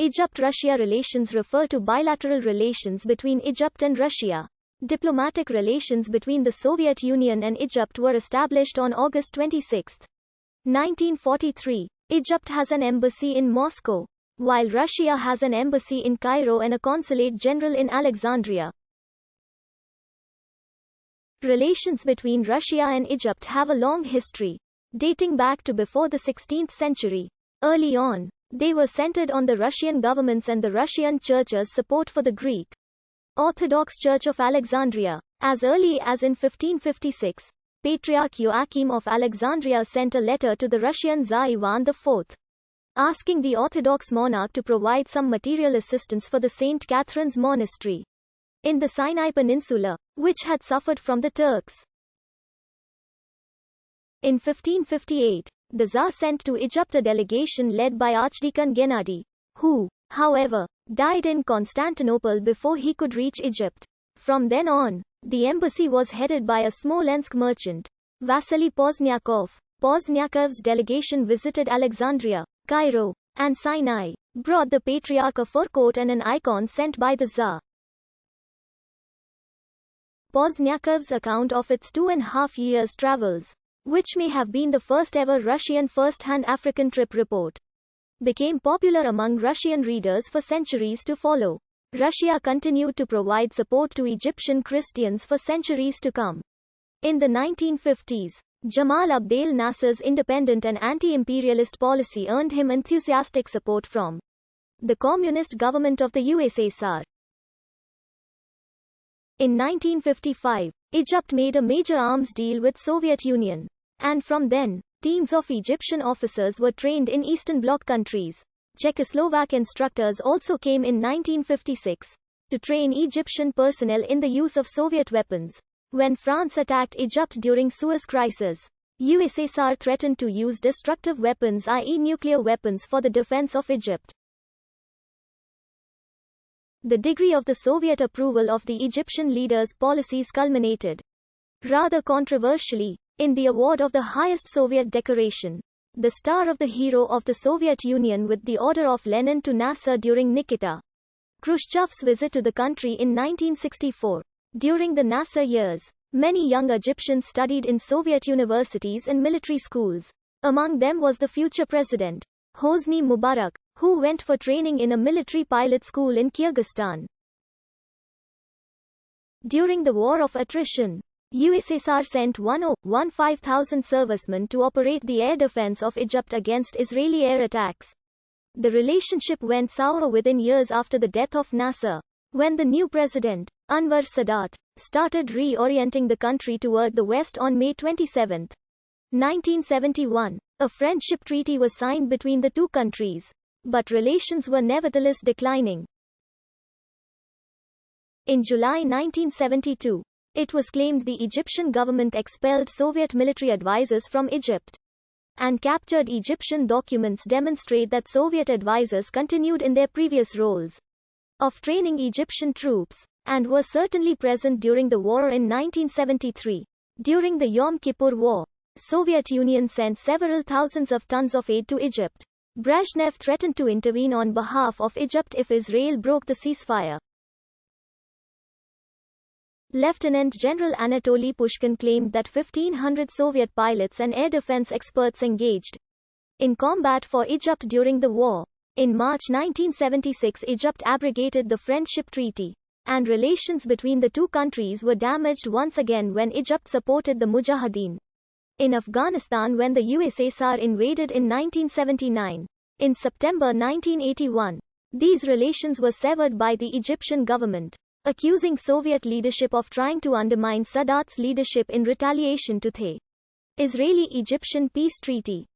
Egypt-Russia relations refer to bilateral relations between Egypt and Russia. Diplomatic relations between the Soviet Union and Egypt were established on August 26, 1943. Egypt has an embassy in Moscow, while Russia has an embassy in Cairo and a consulate general in Alexandria. Relations between Russia and Egypt have a long history, dating back to before the 16th century. Early on, they were centered on the Russian government's and the Russian Church's support for the Greek Orthodox Church of Alexandria. As early as in 1556, Patriarch Joachim of Alexandria sent a letter to the Russian Tsar Ivan IV, asking the Orthodox monarch to provide some material assistance for the St. Catherine's Monastery in the Sinai Peninsula, which had suffered from the Turks. In 1558, the Tsar sent to Egypt a delegation led by Archdeacon Gennady, who, however, died in Constantinople before he could reach Egypt. From then on, the embassy was headed by a Smolensk merchant, Vasily Poznyakov. Poznyakov's delegation visited Alexandria, Cairo, and Sinai, brought the Patriarch a fur coat and an icon sent by the Tsar. Poznyakov's account of its 2.5 years' travels, which may have been the first ever Russian first-hand African trip report, became popular among Russian readers for centuries to follow. Russia continued to provide support to Egyptian Christians for centuries to come. In the 1950s, Jamal Abdel Nasser's independent and anti-imperialist policy earned him enthusiastic support from the communist government of the USSR. In 1955, Egypt made a major arms deal with Soviet Union, and from then, teams of Egyptian officers were trained in Eastern Bloc countries. Czechoslovak instructors also came in 1956 to train Egyptian personnel in the use of Soviet weapons. When France attacked Egypt during Suez Crisis, USSR threatened to use destructive weapons, i.e. nuclear weapons, for the defense of Egypt. The degree of the Soviet approval of the Egyptian leaders' policies culminated, rather controversially, in the award of the highest Soviet decoration, the Star of the Hero of the Soviet Union with the Order of Lenin to Nasser during Nikita Khrushchev's visit to the country in 1964. During the Nasser years, many young Egyptians studied in Soviet universities and military schools. Among them was the future president, Hosni Mubarak, who went for training in a military pilot school in Kyrgyzstan. During the War of Attrition, USSR sent 15,000 servicemen to operate the air defense of Egypt against Israeli air attacks. The relationship went sour within years after the death of Nasser, when the new president, Anwar Sadat, started reorienting the country toward the west. On May 27, 1971, a friendship treaty was signed between the two countries, but relations were nevertheless declining. In July 1972, it was claimed the Egyptian government expelled Soviet military advisors from Egypt, and captured Egyptian documents demonstrate that Soviet advisors continued in their previous roles of training Egyptian troops, and were certainly present during the war in 1973. During the Yom Kippur War, Soviet Union sent several thousands of tons of aid to Egypt. Brezhnev threatened to intervene on behalf of Egypt if Israel broke the ceasefire. Lieutenant General Anatoly Pushkin claimed that 1,500 Soviet pilots and air defense experts engaged in combat for Egypt during the war. In March 1976, Egypt abrogated the Friendship Treaty, and relations between the two countries were damaged once again when Egypt supported the Mujahideen in Afghanistan when the USSR invaded in 1979. In September 1981, these relations were severed by the Egyptian government, accusing Soviet leadership of trying to undermine Sadat's leadership in retaliation to the Israeli-Egyptian peace treaty.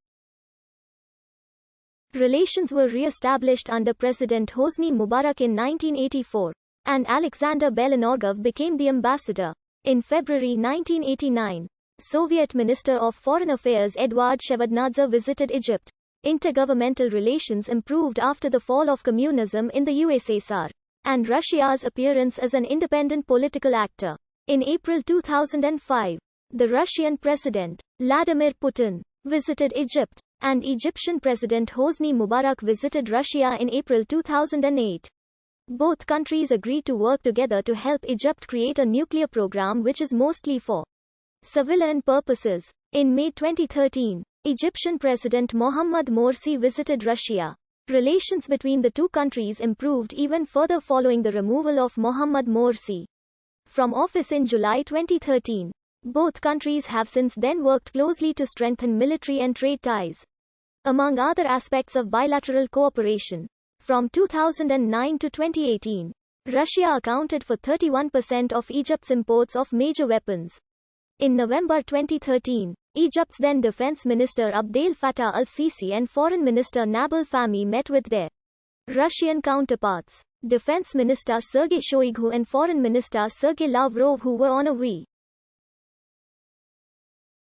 Relations were re-established under President Hosni Mubarak in 1984, and Alexander Belenorgov became the ambassador. In February 1989, Soviet Minister of Foreign Affairs Eduard Shevardnadze visited Egypt. Intergovernmental relations improved after the fall of communism in the USSR, and Russia's appearance as an independent political actor. In April 2005, the Russian President, Vladimir Putin, visited Egypt. and Egyptian President Hosni Mubarak visited Russia in April 2008. Both countries agreed to work together to help Egypt create a nuclear program which is mostly for civilian purposes. In May 2013, Egyptian President Mohamed Morsi visited Russia. Relations between the two countries improved even further following the removal of Mohamed Morsi from office in July 2013. Both countries have since then worked closely to strengthen military and trade ties, among other aspects of bilateral cooperation. From 2009 to 2018, Russia accounted for 31% of Egypt's imports of major weapons. In November 2013, Egypt's then Defense Minister Abdel Fattah al-Sisi and Foreign Minister Nabil Fahmy met with their Russian counterparts, Defense Minister Sergei Shoigu and Foreign Minister Sergei Lavrov, who were on a